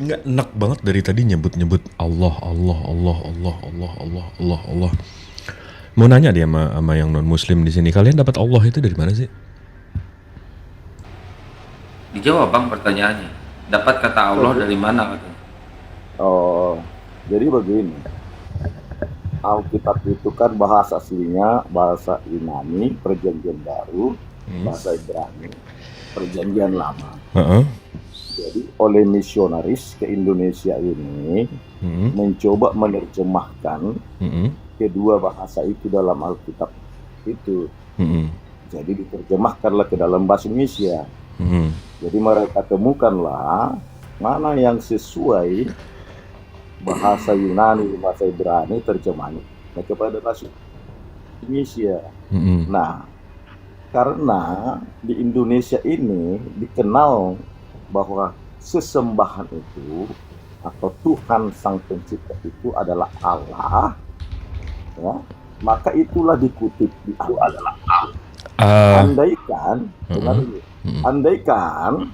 Nggak enak banget dari tadi nyebut-nyebut Allah, Allah, Allah, Allah, Allah, Allah, Allah, Allah. Mau nanya dia sama yang non Muslim di sini, kalian dapat Allah itu dari mana sih? Dijawab bang pertanyaannya. Dapat kata Allah dari mana katanya? Oh, jadi begini. Alkitab itu kan bahasa aslinya bahasa Yunani, Perjanjian Baru, bahasa Ibrani, Perjanjian Lama. Heeh. Jadi oleh misionaris ke Indonesia ini mencoba menerjemahkan kedua bahasa itu dalam Alkitab itu. Jadi diterjemahkanlah ke dalam bahasa Indonesia. Jadi mereka temukanlah mana yang sesuai bahasa Yunani, bahasa Ibrani terjemahannya kepada bahasa Indonesia. Nah, karena di Indonesia ini dikenal bahwa sesembahan itu atau Tuhan Sang Pencipta itu adalah Allah, ya, maka itulah dikutip di adalah Allah. Andaikan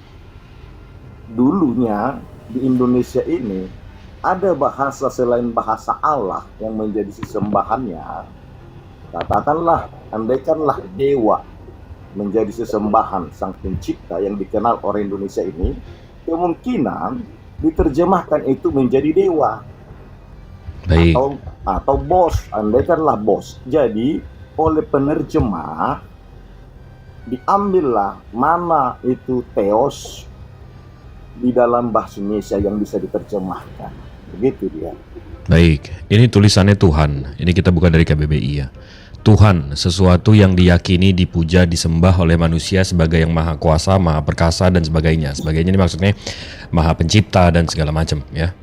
dulunya di Indonesia ini ada bahasa selain bahasa Allah yang menjadi sesembahannya, katakanlah, andaikanlah dewa menjadi sesembahan Sang Pencipta yang dikenal orang Indonesia ini, kemungkinan diterjemahkan itu menjadi dewa. Baik. Atau bos, andaikanlah bos. Jadi oleh penerjemah diambillah mana itu theos di dalam bahasa Indonesia yang bisa diterjemahkan. Begitu dia. Baik, ini tulisannya Tuhan. Ini kita buka dari KBBI ya. Tuhan, sesuatu yang diyakini, dipuja, disembah oleh manusia sebagai yang maha kuasa, maha perkasa, dan sebagainya. Sebagainya ini maksudnya maha pencipta dan segala macam ya.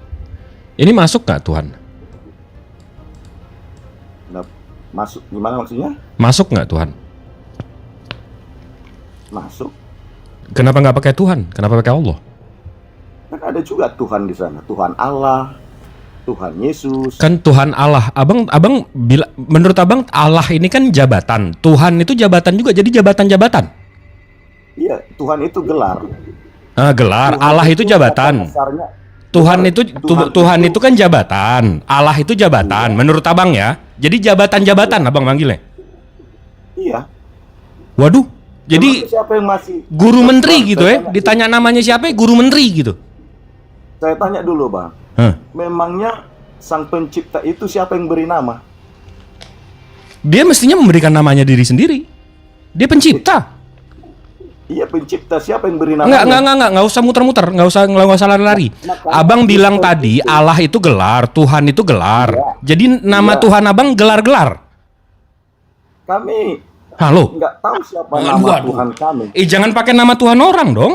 Ini masuk nggak Tuhan? Nah, masuk gimana maksudnya? Masuk nggak Tuhan? Masuk. Kenapa nggak pakai Tuhan? Kenapa pakai Allah? Kan ada juga Tuhan di sana. Tuhan Allah, Tuhan Yesus. Kan Tuhan Allah. Abang menurut abang Allah ini kan jabatan. Tuhan itu jabatan juga. Jadi jabatan-jabatan. Iya, Tuhan itu gelar. Gelar. Tuhan Allah itu jabatan. Dasarnya, Tuhan itu kan jabatan. Allah itu jabatan. Iya. Menurut abang ya. Jadi jabatan-jabatan abang manggilnya. Iya. Waduh. Jadi siapa yang masih guru menteri gitu ya? Ditanya namanya siapa ya? Guru menteri gitu. Saya tanya dulu bang. Memangnya Sang Pencipta itu siapa yang beri nama? Dia mestinya memberikan namanya diri sendiri. Dia pencipta. Iya pencipta, siapa yang beri nama? Nggak usah muter-muter, nggak usah lari-lari. Abang bilang tadi Allah itu gelar, Tuhan itu gelar. Ya. Jadi nama Tuhan abang gelar-gelar. Kami halo, nggak tahu siapa nama Tuhan kami. Jangan pakai nama Tuhan orang dong.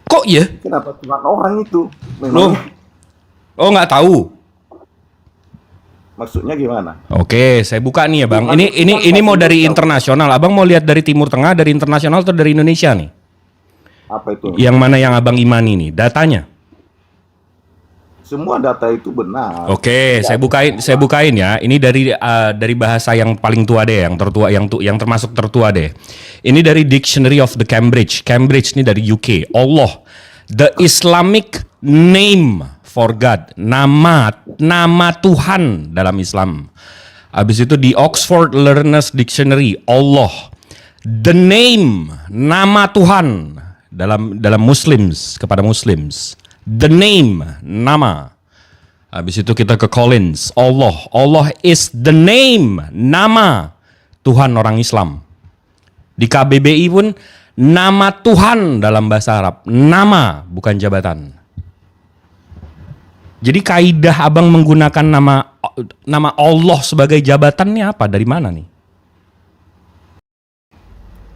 Kok ya? Kenapa Tuhan orang itu? Loh. Oh nggak tahu. Maksudnya gimana? Oke, saya buka nih ya bang. Ini mau dari internasional. Abang mau lihat dari Timur Tengah, dari internasional atau dari Indonesia nih? Apa itu? Yang mana yang abang imani nih? Datanya? Semua data itu benar. Oke, saya bukain ya. Ini dari bahasa yang paling tua deh, yang tertua, yang termasuk tertua deh. Ini dari Dictionary of the Cambridge. Cambridge ini dari UK. Allah, the Islamic name for God, nama Tuhan dalam Islam. Habis itu di Oxford Learners Dictionary, Allah, the name, nama Tuhan dalam Muslims, kepada Muslims. The name, nama. Habis itu kita ke Collins, Allah is the name, nama Tuhan orang Islam. Di KBBI pun nama Tuhan dalam bahasa Arab, nama bukan jabatan. Jadi kaidah abang menggunakan nama Allah sebagai jabatannya apa? Dari mana nih?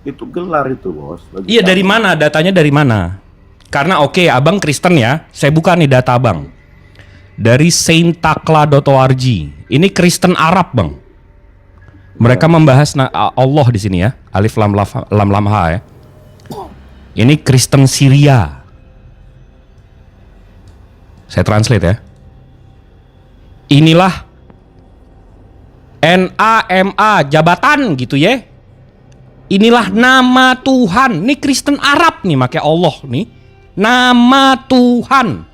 Itu gelar itu bos. Iya dari mana? Datanya dari mana? Karena abang Kristen ya, saya buka nih data abang. Dari saintakla.org. Ini Kristen Arab bang. Mereka membahas Allah di sini ya, alif lam ha ya. Ini Kristen Syria. Saya translate ya. Inilah NAMA jabatan gitu ya. Inilah nama Tuhan. Nih Kristen Arab nih pakai Allah nih. Nama Tuhan.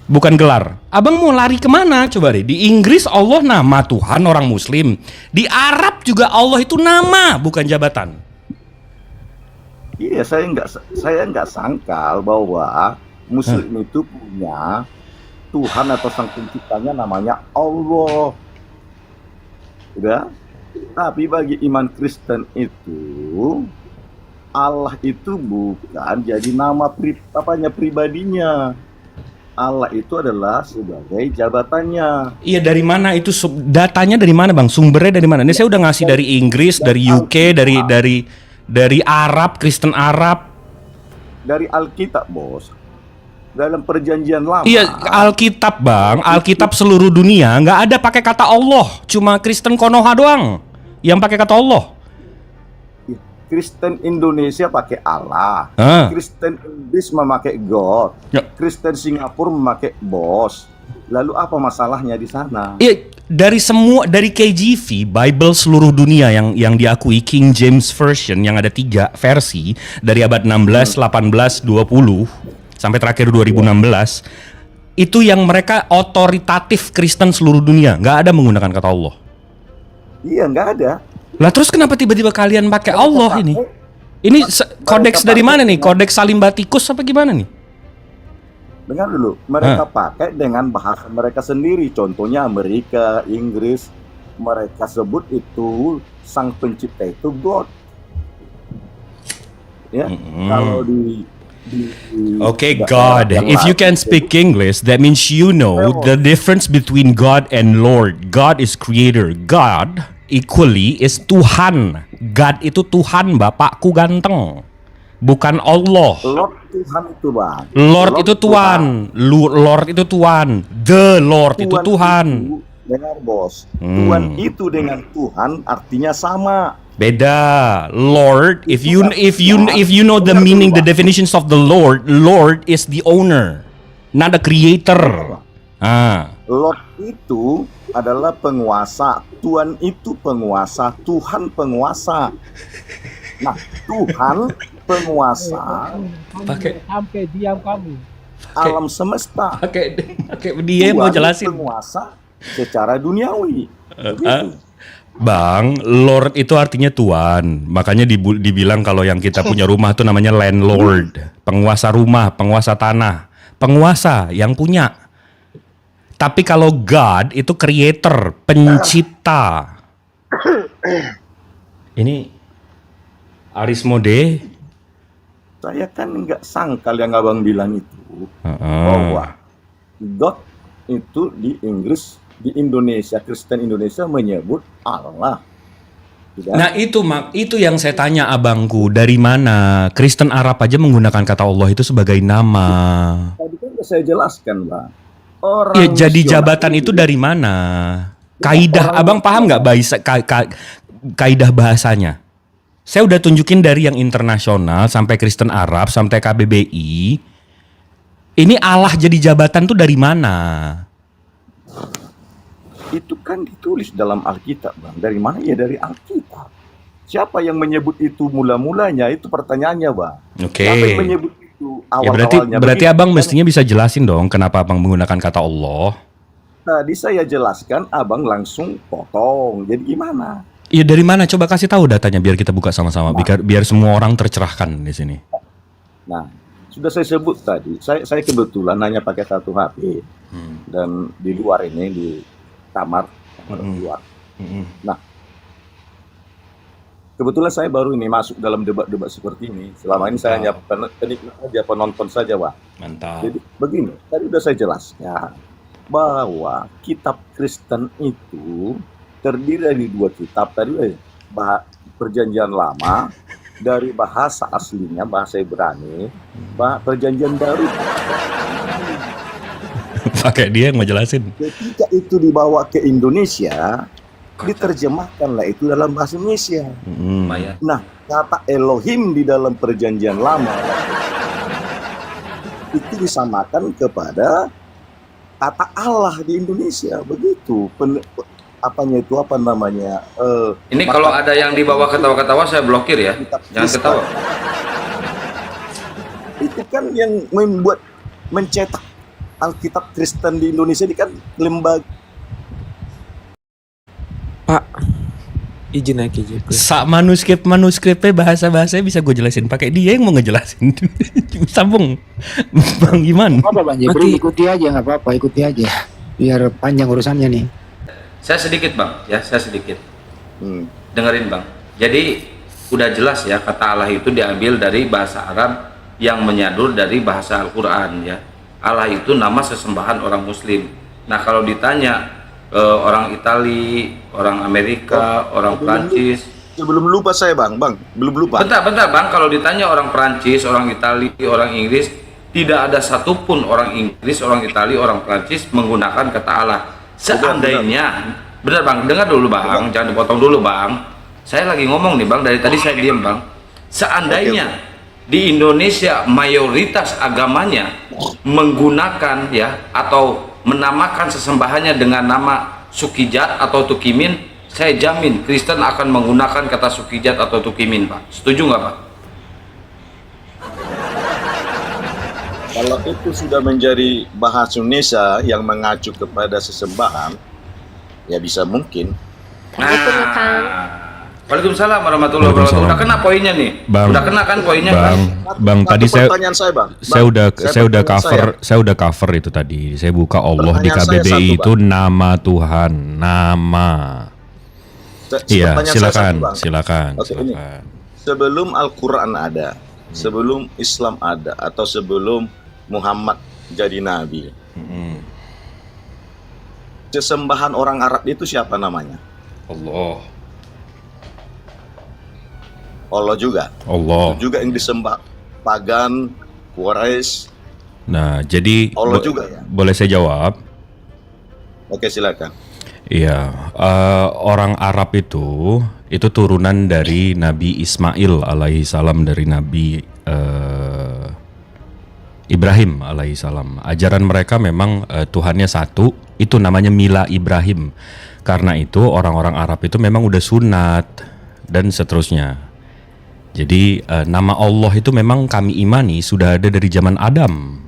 Bukan gelar. Abang mau lari kemana? Coba deh. Di Inggris Allah nama Tuhan orang Muslim. Di Arab juga Allah itu nama, bukan jabatan. Iya, saya nggak sangkal bahwa Muslim itu punya Tuhan atau sang penciptanya namanya Allah. Udah. Tapi bagi iman Kristen itu Allah itu bukan jadi nama pribadinya. Allah itu adalah sebagai jabatannya. Iya, dari mana itu datanya dari mana, Bang? Sumbernya dari mana? Ini saya udah ngasih dari Inggris, dari UK, dari Arab, Kristen Arab. Dari Alkitab, Bos. Dalam perjanjian lama. Iya, Alkitab, Bang. Alkitab seluruh dunia nggak ada pakai kata Allah, cuma Kristen Konoha doang yang pakai kata Allah. Kristen Indonesia pakai Allah, Kristen Inggris memakai God, Ya. Kristen Singapura memakai Bos. Lalu apa masalahnya di sana? Iya, dari KJV, Bible seluruh dunia yang diakui King James Version yang ada 3 versi dari abad 16, 18, 20 sampai terakhir 2016, itu yang mereka otoritatif Kristen seluruh dunia, nggak ada menggunakan kata Allah. Iya, nggak ada. Lah terus kenapa tiba-tiba kalian pakai Allah ini? Ini kodeks dari mana nih? Kodeks Salimbatikus apa gimana nih? Dengar dulu, mereka pakai dengan bahasa mereka sendiri. Contohnya Amerika, Inggris, mereka sebut itu sang pencipta itu God. Ya, kalau di Okay, God. If you can speak English, that means you know the difference between God and Lord. God is creator. God equally is Tuhan. God itu Tuhan, bapakku ganteng. Bukan Allah. Lord Tuhan itu, Bang. Lord itu Tuhan. Lord itu Tuhan. The Lord itu Tuhan. Dengar, Bos. Tuhan itu dengan Tuhan artinya sama. Beda. Lord, if you know the meaning, the definitions of the Lord is the owner, not the creator. Lord itu adalah penguasa, Tuhan itu penguasa, Tuhan penguasa. Nah, Tuhan penguasa sampai diam kamu. alam semesta. Pakai dia mau jelasin. Penguasa secara duniawi. Bang, Lord itu artinya tuan. Makanya dibilang kalau yang kita punya rumah itu namanya landlord, penguasa rumah, penguasa tanah, penguasa yang punya. Tapi kalau God itu creator, pencipta. Ini Arismode. Saya kan nggak sangkal yang abang bilang itu bahwa God itu di Inggris, di Indonesia, Kristen Indonesia menyebut Allah. Tidak? Nah itu yang saya tanya abangku, dari mana Kristen Arab aja menggunakan kata Allah itu sebagai nama? Tadi kan udah saya jelaskan, Bang. Ya, jadi jabatan itu dari mana? Kaidah, abang paham nggak kaidah bahasanya? Saya udah tunjukin dari yang internasional sampai Kristen Arab sampai KBBI. Ini Allah jadi jabatan tuh dari mana? Itu kan ditulis dalam Alkitab, Bang. Dari mana ya? Dari Alkitab. Siapa yang menyebut itu mula-mulanya? Itu pertanyaannya, Bang. Oke. Siapa yang menyebut itu Ya awal-awalnya? berarti abang mestinya bisa jelasin dong kenapa abang menggunakan kata Allah. Tadi saya jelaskan, abang langsung potong. Jadi gimana? Iya, dari mana? Coba kasih tahu datanya biar kita buka sama-sama, biar semua orang tercerahkan di sini. Nah, sudah saya sebut tadi. Saya kebetulan hanya pakai satu HP dan di luar ini di kamar luar. Nah, kebetulan saya baru ini masuk dalam debat-debat seperti ini. Selama ini saya hanya penikmat saja, penonton saja, Pak. Mantap. Jadi begini, tadi sudah saya jelaskan bahwa kitab Kristen itu terdiri dari 2 kitab tadi, Perjanjian Lama dari bahasa aslinya bahasa Ibrani, Perjanjian Baru. Pakai dia yang mau jelasin. Ketika itu dibawa ke Indonesia, diterjemahkanlah itu dalam bahasa Indonesia. Nah, kata Elohim di dalam Perjanjian Lama itu disamakan kepada kata Allah di Indonesia, begitu. Ini kalau ada yang dibawa ketawa-ketawa saya blokir ya. Jangan ketawa. itu kan yang mencetak Alkitab Kristen di Indonesia ini kan lembaga. Pak, izin aja Sak manuskripnya bahasa-bahasanya bisa gue jelasin. Pakai dia yang mau ngejelasin. Sambung, Bang Iman. Apa Bang Jibril, ikuti aja, nggak apa-apa, ikuti aja. Biar panjang urusannya nih. Saya sedikit bang, ya saya sedikit. Dengerin bang. Jadi udah jelas ya, kata Allah itu diambil dari bahasa Arab yang menyadur dari bahasa Al-Quran ya. Allah itu nama sesembahan orang Muslim. Nah kalau ditanya orang Itali, orang Amerika, orang Prancis. Sebelum lupa saya bang, belum lupa. Bentar bang, kalau ditanya orang Prancis, orang Itali, orang Inggris, tidak ada satupun orang Inggris, orang Itali, orang Prancis menggunakan kata Allah. Seandainya, benar bang, dengar dulu bang, jangan dipotong dulu bang. Saya lagi ngomong nih bang, dari tadi saya diam bang. Seandainya di Indonesia mayoritas agamanya menggunakan ya atau menamakan sesembahannya dengan nama Sukijat atau Tukimin, saya jamin Kristen akan menggunakan kata Sukijat atau Tukimin, Pak. Setuju nggak, Pak? Kalau itu sudah menjadi bahasa Indonesia yang mengacu kepada sesembahan, ya bisa mungkin. Waalaikumsalam warahmatullahi wabarakatuh. Udah kena poinnya nih. Bang, udah kena kan poinnya Bang, kan? Bang tadi Pertanyaan saya, Bang. saya udah cover itu tadi. Saya buka Allah di Pertanyaan saya KBBI satu, itu nama Tuhan, nama. Iya, Pertanyaan saya silakan, satu, Bang. silakan, Oke, ini. silakan. Sebelum Al-Quran ada, sebelum Islam ada, atau sebelum Muhammad jadi nabi, sesembahan orang Arab itu siapa namanya? Allah. Allah juga. Allah. Itu juga yang disembah pagan, Quraisy. Nah, jadi Allah juga ya. boleh saya jawab? Oke, silakan. Iya, orang Arab itu turunan dari Nabi Ismail alaihi salam, dari Nabi Ibrahim alaihi salam. Ajaran mereka memang Tuhannya satu, itu namanya Mila Ibrahim. Karena itu orang-orang Arab itu memang udah sunat dan seterusnya. Jadi nama Allah itu memang kami imani sudah ada dari zaman Adam.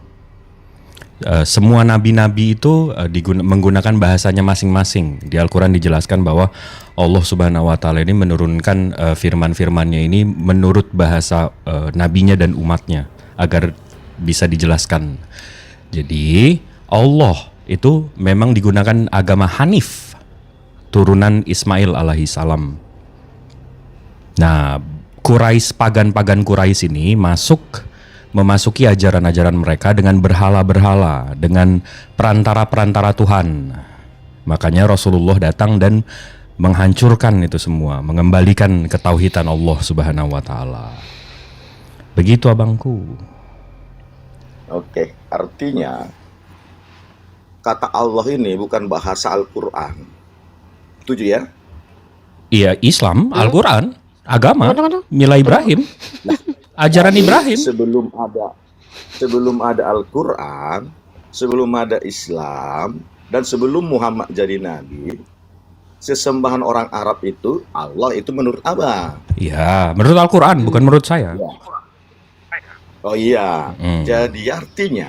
Semua nabi-nabi itu menggunakan bahasanya masing-masing. Di Al-Quran dijelaskan bahwa Allah Subhanahu Wa Taala ini menurunkan firman-firmannya ini menurut bahasa nabinya dan umatnya agar bisa dijelaskan. Jadi Allah itu memang digunakan agama Hanif, turunan Ismail alaihi salam. Nah, Quraisy, pagan-pagan Quraisy ini memasuki ajaran-ajaran mereka dengan berhala-berhala, dengan perantara-perantara Tuhan. Makanya Rasulullah datang dan menghancurkan itu semua, mengembalikan ketauhidan Allah Subhanahu wa taala. Begitu abangku. Oke, artinya kata Allah ini bukan bahasa Al-Quran. Setuju ya? Iya, Islam, Al-Quran, agama, Mila Ibrahim, ajaran Ibrahim. Sebelum ada Al-Quran, sebelum ada Islam, dan sebelum Muhammad jadi nabi, sesembahan orang Arab itu, Allah itu menurut Abang. Iya, menurut Al-Quran, bukan menurut saya. Oh iya, jadi artinya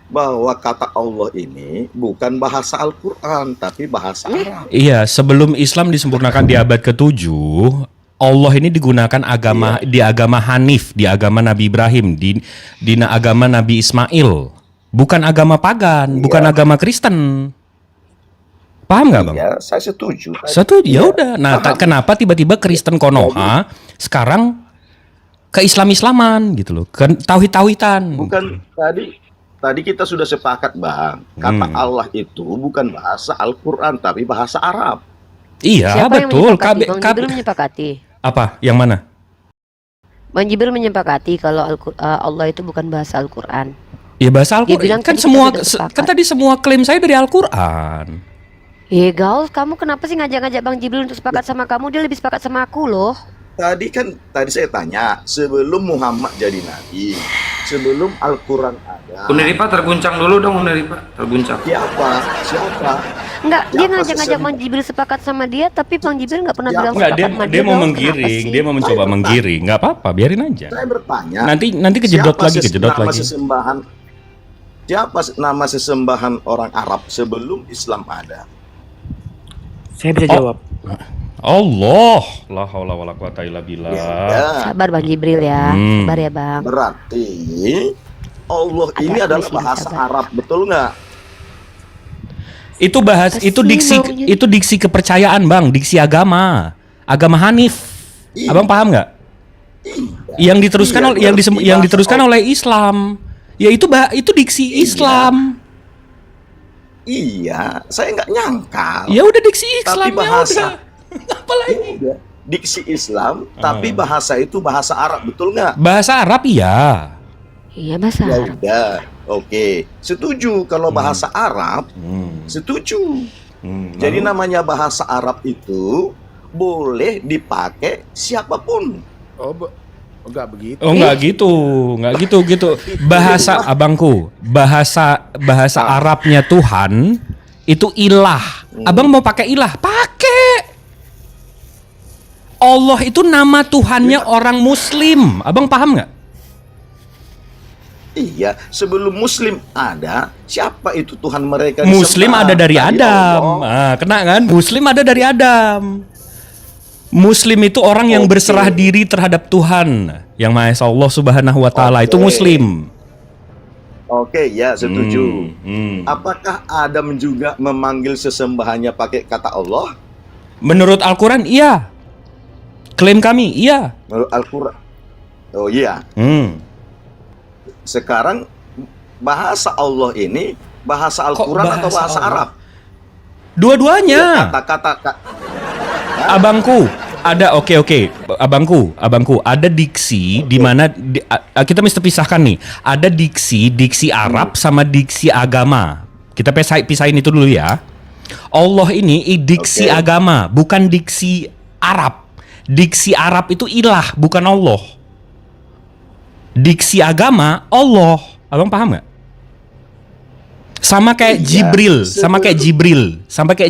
bahwa kata Allah ini bukan bahasa Al-Quran, tapi bahasa Arab. Iya, sebelum Islam disempurnakan di abad ke-7, Allah ini digunakan di agama Hanif, di agama Nabi Ibrahim, di agama Nabi Ismail. Bukan agama pagan, bukan agama Kristen. Paham nggak bang? Ya, saya setuju. Setuju, ya udah. Nah, kenapa tiba-tiba Kristen Konoha sekarang ke Islam-Islaman gitu loh, ke tauhid-tauhidan. Bukan tadi kita sudah sepakat bang, kata Allah itu bukan bahasa Al-Quran tapi bahasa Arab. Iya, siapa betul. Bang Jibril menyepakati. Apa? Yang mana? Bang Jibril menyepakati kalau Allah itu bukan bahasa Al-Quran. Ya bahasa Al-Quran. Kan tadi semua klaim saya dari Al-Quran. Gaul, kamu kenapa sih ngajak-ngajak Bang Jibril untuk sepakat sama kamu? Dia lebih sepakat sama aku loh. Tadi saya tanya, sebelum Muhammad jadi nabi, sebelum Al-Quran ada. Uniripa terguncang dulu dong, Uniripa terguncang. Siapa? Enggak, dia Siapa ngajak-ngajak Bang Jibril sepakat sama dia, tapi Bang Jibril nggak pernah Siapa? bilang Enggak, sepakat sama dia mau Gaul. menggiring, Kenapa dia sih? mau mencoba menggiring. Nggak apa-apa, biarin aja. Saya bertanya, Nanti kejedot siapa lagi, kejedot nama lagi. sesembahan siapa nama sesembahan orang Arab sebelum Islam ada? Saya bisa Oh. jawab. Allah, la haula wala quwata illa billah. Ya, Sabar Bang Jibril ya, Hmm. sabar ya Bang. berarti Allah Ada ini adalah tulisnya, bahasa sabar. Arab, betul nggak? Itu itu diksi maunya. itu diksi kepercayaan, Bang, diksi agama. Agama Hanif. Iya. Abang paham nggak? Yang diteruskan Iya, oleh berarti yang bahasa diteruskan oleh Islam. Ya itu diksi Iya. Islam. Iya, saya nggak nyangka. Ya udah diksi Islam Tapi ya bahasa. udah. Apalagi? Udah. Diksi Islam, tapi bahasa itu bahasa Arab, betul nggak? Bahasa Arab ya. Iya bahasa Ya Arab. udah, oke, setuju kalau bahasa Arab, setuju. Jadi namanya bahasa Arab itu boleh dipakai siapapun. Enggak begitu. Oh nggak gitu. Bahasa abangku, bahasa Arabnya Tuhan itu ilah. Abang mau pakai ilah, pakai. Allah itu nama Tuhannya orang Muslim. Abang paham nggak? Iya, sebelum Muslim ada, siapa itu Tuhan mereka? Muslim disembah? ada dari Tadi Adam. Allah. Kena kan? Muslim ada dari Adam. Muslim itu orang yang Oke. berserah diri terhadap Tuhan yang Maha Esa Allah Subhanahu wa taala. Itu Oke. Muslim. Oke, ya setuju. Hmm. Apakah Adam juga memanggil sesembahannya pakai kata Allah? Menurut Al-Quran, iya. Klaim kami, iya. Menurut Al-Quran. Oh iya. Sekarang bahasa Allah ini bahasa Al-Quran atau bahasa bahasa Allah? Arab? Dua-duanya. Kata-kata Abangku, ada oke. Abangku, ada diksi di mana kita mesti pisahkan nih. Ada diksi Arab sama diksi agama. Kita pisahin itu dulu ya. Allah ini diksi Oke. agama, bukan diksi Arab. Diksi Arab itu ilah, bukan Allah. Diksi agama Allah. Abang paham nggak? Sama kayak Iya, Jibril, sama kayak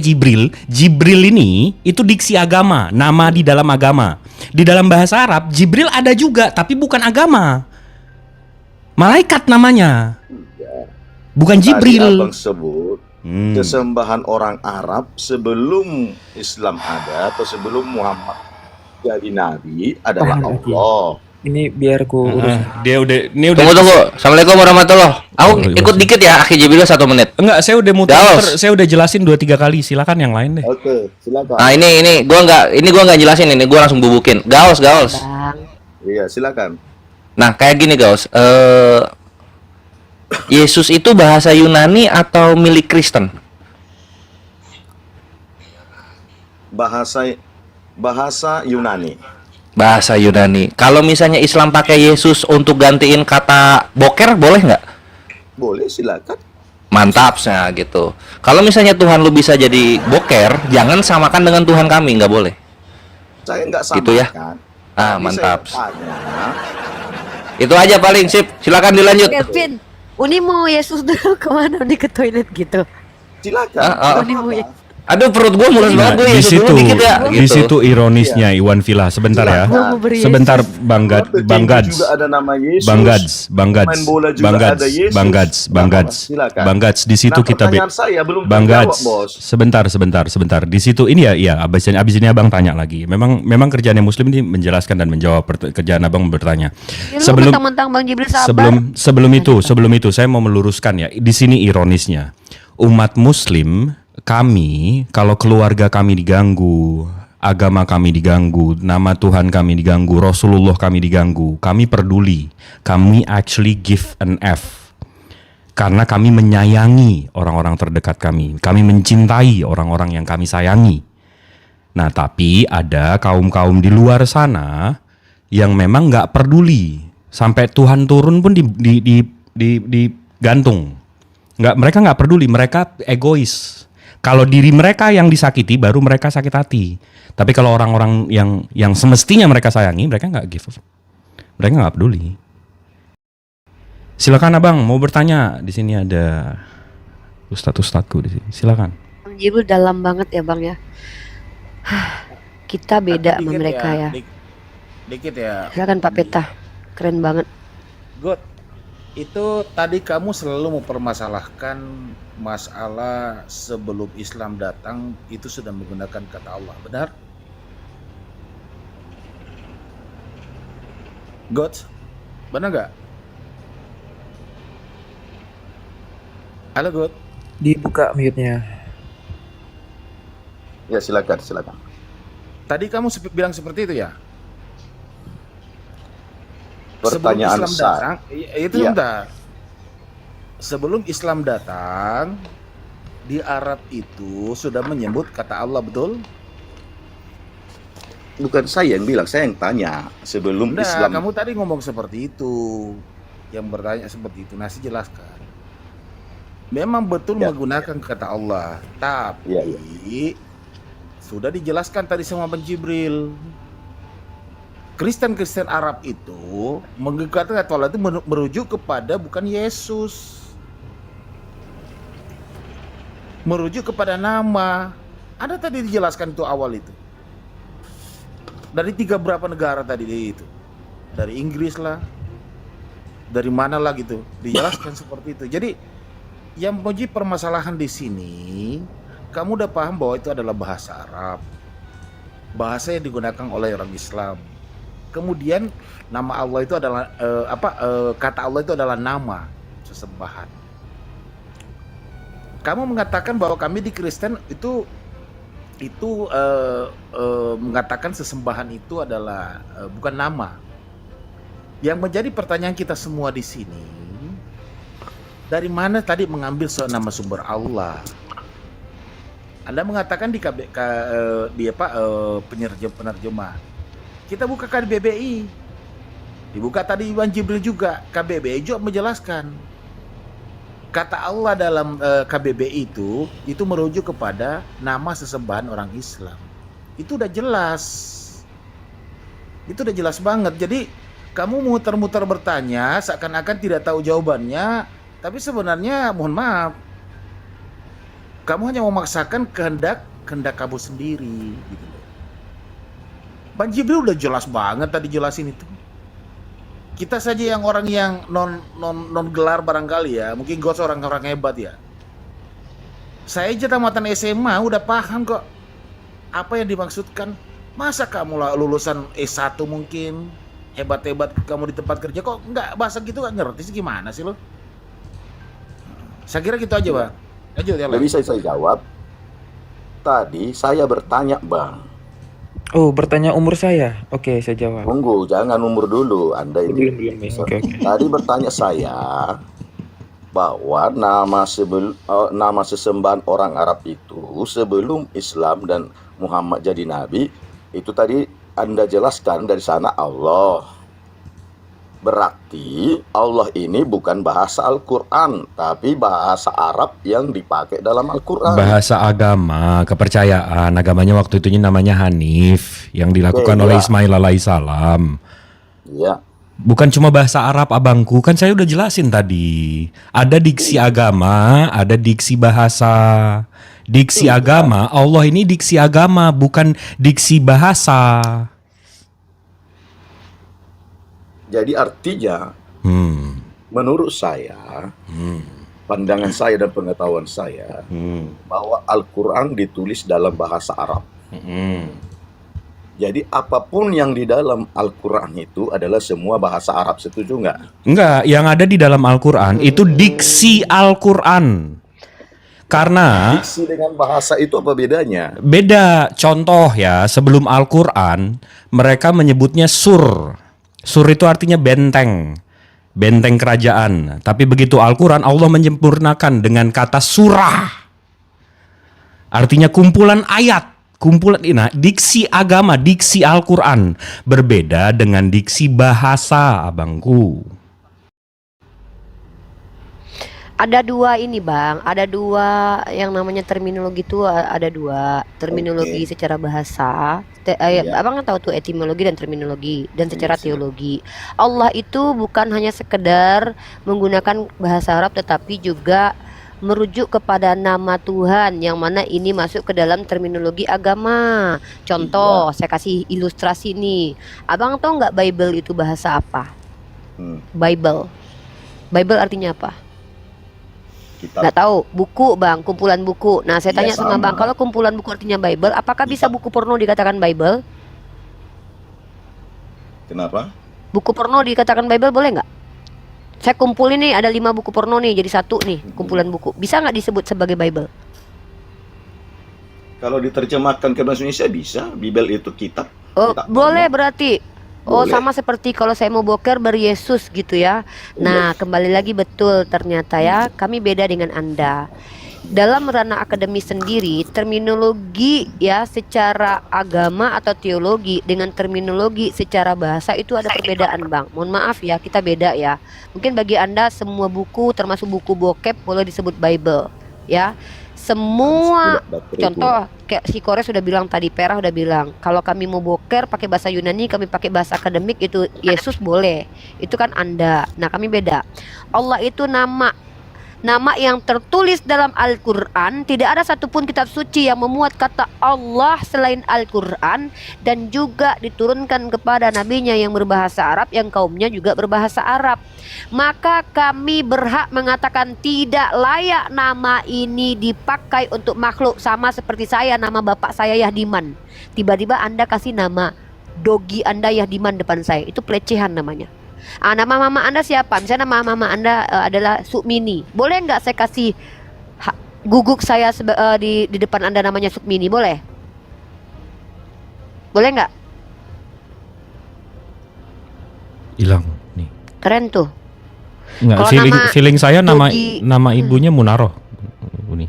Jibril. Jibril ini itu diksi agama, nama di dalam agama. Di dalam bahasa Arab, Jibril ada juga, tapi bukan agama. Malaikat namanya. Bukan tadi Jibril. abang sebut sesembahan orang Arab sebelum Islam ada atau sebelum Muhammad jadi nabi adalah Tahan lagi. Allah. Ini biar ku urus. Dia udah Tunggu. Assalamualaikum warahmatullahi. Aku Oh, iya. ikut dikit ya, Akhi Jibril 1 menit. Enggak, saya udah muter, Daos. saya udah jelasin 2-3 kali. Silakan yang lain deh. Oke, silakan. Nah ini gua nggak jelasin, ini gua langsung bubukin. Gaos. Bang. Iya, silakan. Nah kayak gini Gaos. Yesus itu bahasa Yunani atau milik Kristen? Bahasa Yunani. Bahasa Yunani. Kalau misalnya Islam pakai Yesus untuk gantiin kata boker, boleh nggak? Boleh, silakan. Mantap, nah gitu. Kalau misalnya Tuhan lu bisa jadi boker, jangan samakan dengan Tuhan kami, nggak boleh. Saya nggak samakan. Gitu ya? Ah, Tapi mantap. saya tanya, Itu aja paling, sip. Silakan dilanjut. Kevin, Uni mau Yesus dulu kemana? Uni ke toilet gitu. silakan. Uni mau Yesus. Aduh, perut gua mulus banget, gue di Yesus situ, dulu dikit ya. di gitu. situ ironisnya Iwan Villa. Sebentar ya. Gua mau beri Sebentar, Yesus. Bang Petinju Gads. juga ada nama Yesus. Bang Gads. Main bola juga Bang ada Gads. Yesus. Bang Gads. Bang Nah, Gads. silakan. Bang Gads. Di situ Nah, kita pertanyaan saya belum Bang terjawab, Gads. Bos. Sebentar. Di situ ini ya abis ini Abang tanya lagi. Memang kerjaannya Muslim ini menjelaskan dan menjawab kerjaan Abang bertanya. Ya, lu mentang-mentang Bang Jibril sabar. Sebelum itu saya mau meluruskan ya. Di sini ironisnya. Umat Muslim, kami kalau keluarga kami diganggu, agama kami diganggu, nama Tuhan kami diganggu, Rasulullah kami diganggu, kami peduli. Kami actually give an F. Karena kami menyayangi orang-orang terdekat kami. Kami mencintai orang-orang yang kami sayangi. Nah, tapi ada kaum-kaum di luar sana yang memang nggak peduli. Sampai Tuhan turun pun digantung. Mereka nggak peduli, mereka egois. Kalau diri mereka yang disakiti, baru mereka sakit hati. Tapi kalau orang-orang yang semestinya mereka sayangi, mereka nggak give. Mereka nggak peduli. Silakan Abang, mau bertanya. Di sini ada ustadz-ustadzku di sini. Silakan. Bang Bang Jibril dalam banget ya Bang ya. Kita beda sama Dikit mereka ya. Dikit ya. Silakan Pak Peta. Keren banget. Good. Itu tadi kamu selalu mempermasalahkan masalah sebelum Islam datang itu sudah menggunakan kata Allah, benar? God, benar nggak? Halo God. Dibuka mute-nya. Ya silakan. Tadi kamu bilang seperti itu ya? Pertanyaan Sebelum Islam saya. datang, itu Iya. sebentar. Sebelum Islam datang, di Arab itu sudah menyebut kata Allah, betul? Bukan saya yang bilang, saya yang tanya. Sebelum Enggak, Islam. kamu tadi ngomong seperti itu. Yang bertanya seperti itu, nasi jelaskan. Memang betul Ya. menggunakan kata Allah, tapi Ya. sudah dijelaskan tadi sama Bang Jibril. Kristen Arab itu menggunakan kata Allah itu merujuk kepada bukan Yesus, merujuk kepada nama. Ada tadi dijelaskan itu awal itu. Dari berapa negara tadi itu? Dari Inggris lah, dari mana lah gitu, dijelaskan seperti itu. Jadi yang menjadi permasalahan di sini, kamu udah paham bahwa itu adalah bahasa Arab, bahasa yang digunakan oleh orang Islam. Kemudian nama Allah itu adalah kata Allah itu adalah nama sesembahan. Kamu mengatakan bahwa kami di Kristen itu mengatakan sesembahan itu adalah bukan nama. Yang menjadi pertanyaan kita semua di sini, dari mana tadi mengambil nama sumber Allah? Anda mengatakan di penerjemah. Kita buka KBBI, dibuka tadi Iwan Jibril juga. KBBI juga menjelaskan kata Allah dalam KBBI itu merujuk kepada nama sesembahan orang Islam. Itu udah jelas, itu udah jelas banget. Jadi kamu muter-muter bertanya seakan-akan tidak tahu jawabannya, tapi sebenarnya mohon maaf, kamu hanya memaksakan kehendak kamu sendiri gitu. Bang Jibril udah jelas banget tadi jelasin itu. Kita saja yang orang yang non gelar barangkali ya, mungkin gue seorang hebat ya. Saya aja tamatan SMA udah paham kok apa yang dimaksudkan. Masa kamu lah lulusan S1 mungkin hebat-hebat kamu di tempat kerja kok nggak bahasa gitu, nggak ngerti sih, gimana sih lo? Saya kira gitu aja Bang. Lanjut ya. Lebih saya jawab. Tadi saya bertanya Bang. Oh, bertanya umur saya. Oke, saya jawab. Tunggu, jangan umur dulu. Anda ini. Belum. Oke. Tadi bertanya saya bahwa nama sesembahan orang Arab itu sebelum Islam dan Muhammad jadi nabi, itu tadi Anda jelaskan dari sana Allah. Berarti Allah ini bukan bahasa Al-Quran, tapi bahasa Arab yang dipakai dalam Al-Quran. Bahasa agama, kepercayaan. Agamanya waktu itu namanya Hanif, yang dilakukan Beda. oleh Ismail alaihissalam. Ya. Bukan cuma bahasa Arab abangku, kan saya udah jelasin tadi. Ada diksi agama, ada diksi bahasa. Diksi agama, Allah ini diksi agama, bukan diksi bahasa. Jadi artinya, menurut saya, pandangan saya dan pengetahuan saya, bahwa Al-Quran ditulis dalam bahasa Arab. Jadi apapun yang di dalam Al-Quran itu adalah semua bahasa Arab, setuju nggak? Enggak, yang ada di dalam Al-Quran itu diksi Al-Quran. Karena Diksi dengan bahasa itu apa bedanya? beda. Contoh ya, sebelum Al-Quran mereka menyebutnya sur. Sur itu artinya benteng. Benteng kerajaan. Tapi begitu Al-Quran Allah menyempurnakan dengan kata surah. Artinya kumpulan ayat. Nah, diksi agama, diksi Al-Quran berbeda dengan diksi bahasa, abangku. Ada dua ini Bang, ada dua yang namanya terminologi itu, ada dua terminologi secara bahasa. Abang kan tahu tuh etimologi dan terminologi, dan secara teologi. Allah itu bukan hanya sekedar menggunakan bahasa Arab, tetapi juga merujuk kepada nama Tuhan, yang mana ini masuk ke dalam terminologi agama. Contoh, saya kasih ilustrasi nih. Abang tahu nggak Bible itu bahasa apa? Bible. Bible artinya apa? Nggak tahu. Buku bang, kumpulan buku. Nah saya tanya sama bang, kalau kumpulan buku artinya Bible, apakah bisa buku porno dikatakan Bible? Kenapa? Buku porno dikatakan Bible boleh nggak? Saya kumpulin nih, ada 5 buku porno nih, jadi satu nih kumpulan buku. Bisa nggak disebut sebagai Bible? Kalau diterjemahkan ke bahasa Indonesia bisa. Bible itu kitab. Oh kitab boleh porno. berarti. Oh Boleh. sama seperti kalau saya mau boker ber-Yesus gitu ya. Nah kembali lagi betul ternyata ya, kami beda dengan Anda. Dalam ranah akademis sendiri, terminologi ya secara agama atau teologi dengan terminologi secara bahasa itu ada perbedaan bang. Mohon maaf ya, kita beda ya. Mungkin bagi Anda semua buku termasuk buku bokep boleh disebut Bible ya. Semua contoh kayak si Kore sudah bilang tadi, Perah udah bilang, kalau kami mau boker pakai bahasa Yunani, kami pakai bahasa akademik itu Yesus boleh. Itu kan Anda. Nah, kami beda. Allah itu nama yang tertulis dalam Al-Quran. Tidak ada satupun kitab suci yang memuat kata Allah selain Al-Quran, dan juga diturunkan kepada nabinya yang berbahasa Arab, yang kaumnya juga berbahasa Arab. Maka kami berhak mengatakan tidak layak nama ini dipakai untuk makhluk. Sama seperti saya, nama bapak saya Yahdiman, tiba-tiba Anda kasih nama dogi Anda Yahdiman depan saya, itu pelecehan namanya. Nama mama Anda siapa? Misalnya nama mama Anda adalah Sukmini. Boleh nggak saya kasih guguk saya di depan Anda namanya Sukmini? Boleh? Boleh nggak? Hilang nih. Keren tuh. Nggak, Kalau feeling saya nama Dogi- ibunya Munaroh. Ini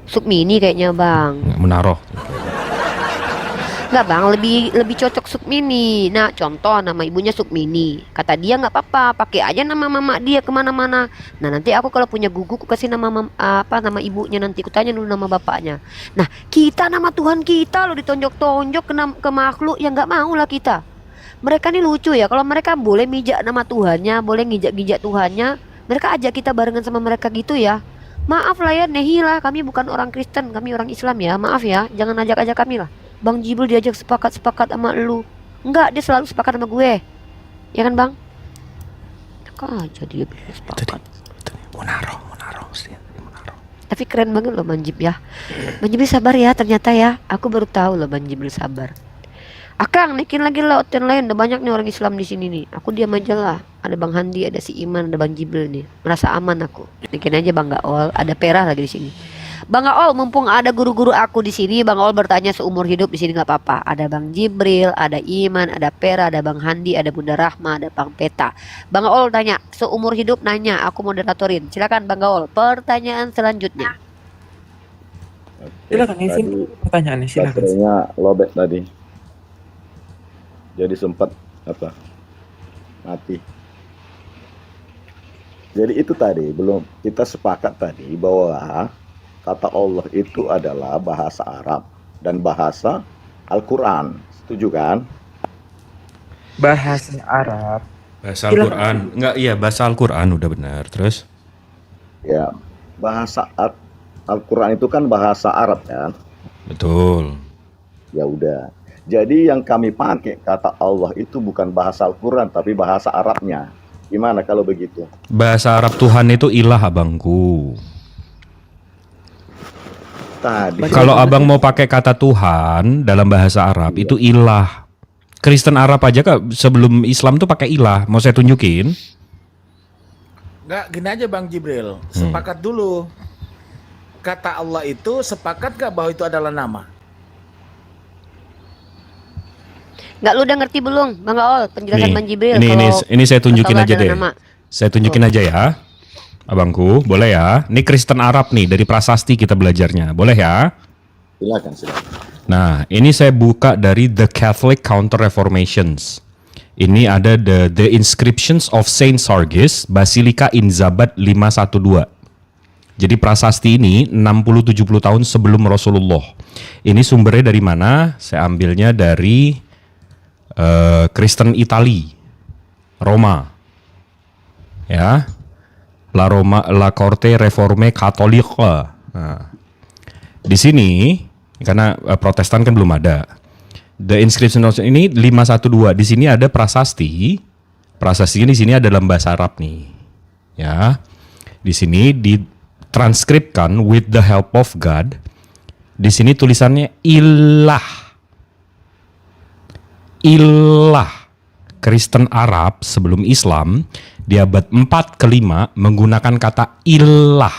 Sukmini kayaknya bang. nggak Munaroh. Nggak bang, lebih cocok Sukmini. Nah contoh nama ibunya Sukmini, kata dia nggak apa-apa, pakai aja nama mama dia kemana-mana. Nah nanti aku kalau punya gugu, aku kasih nama nama ibunya, nanti aku tanya dulu nama bapaknya. Nah kita nama Tuhan kita lo ditonjok-tonjok ke makhluk yang nggak mau lah kita. Mereka nih lucu ya, kalau mereka boleh mijak nama Tuhannya, boleh ngijak-ngijak Tuhannya, mereka ajak kita barengan sama mereka gitu ya. Maaf lah ya, nehilah, kami bukan orang Kristen, kami orang Islam ya. Maaf ya, jangan ajak-ajak kami lah. Bang Jibril diajak sepakat sama lu. Enggak, dia selalu sepakat sama gue. Ya kan bang? Kok aja dia bisa sepakat. Munaroh. Tapi keren banget loh Bang Jibril ya. Bang Jibril sabar ya ternyata ya. Aku baru tahu loh Bang Jibril sabar. Akang naikin lagi lah hotel lain. Udah banyak nih orang Islam di sini nih. Aku diam aja lah. Ada Bang Handi, ada si Iman, ada Bang Jibril nih. Merasa aman aku. Naikin aja Bang Gaol. Ada Perah lagi di sini. Bang Gaol, mumpung ada guru-guru aku di sini, Bang Gaol bertanya seumur hidup di sini nggak apa-apa. Ada Bang Jibril, ada Iman, ada Pera, ada Bang Handi, ada Bunda Rahma, ada Bang Peta. Bang Gaol tanya seumur hidup, nanya, aku moderatorin. Silakan Bang Gaol, pertanyaan selanjutnya. Silakan isi pertanyaannya, silakan. Baterainya lobet tadi. Jadi sempat mati. Jadi itu tadi belum kita sepakat tadi bahwa kata Allah itu adalah bahasa Arab dan bahasa Al-Quran. Setuju kan? Bahasa Arab. Bahasa Al-Quran. Enggak, iya bahasa Al-Quran udah benar. Terus? Ya, bahasa Al-Quran itu kan bahasa Arab kan? Betul. Ya udah. Jadi yang kami pakai kata Allah itu bukan bahasa Al-Quran tapi bahasa Arabnya. Gimana kalau begitu? Bahasa Arab Tuhan itu ilah abangku. Tadi. Kalau abang mau pakai kata Tuhan dalam bahasa Arab itu ilah. Kristen Arab aja kak sebelum Islam tuh pakai ilah. Mau saya tunjukin? Nggak, gini aja Bang Jibril, sepakat dulu. Kata Allah itu sepakat gak bahwa itu adalah nama? Nggak, lu udah ngerti belum Bang Gaol penjelasan Nih, Bang Jibril? ini saya tunjukin kata Allah aja adalah deh. nama. Saya tunjukin aja ya. Abangku, boleh ya? Ini Kristen Arab nih, dari prasasti kita belajarnya. Boleh ya? Silakan. Nah, ini saya buka dari The Catholic Counter-Reformations. Ini ada the Inscriptions of Saint Sargis, Basilica in Zabad 512. Jadi prasasti ini 60-70 tahun sebelum Rasulullah. Ini sumbernya dari mana? Saya ambilnya dari Kristen Itali, Roma. Ya. La Corte Réforme Catholique. Nah, di sini karena Protestan kan belum ada. The inscription ini 512. Di sini ada prasasti. Prasastinya di sini ada dalam bahasa Arab nih. Ya. Di sini ditranskripkan with the help of God. Di sini tulisannya ilah. Ilah. Kristen Arab sebelum Islam di abad 4 ke 5 menggunakan kata ilah.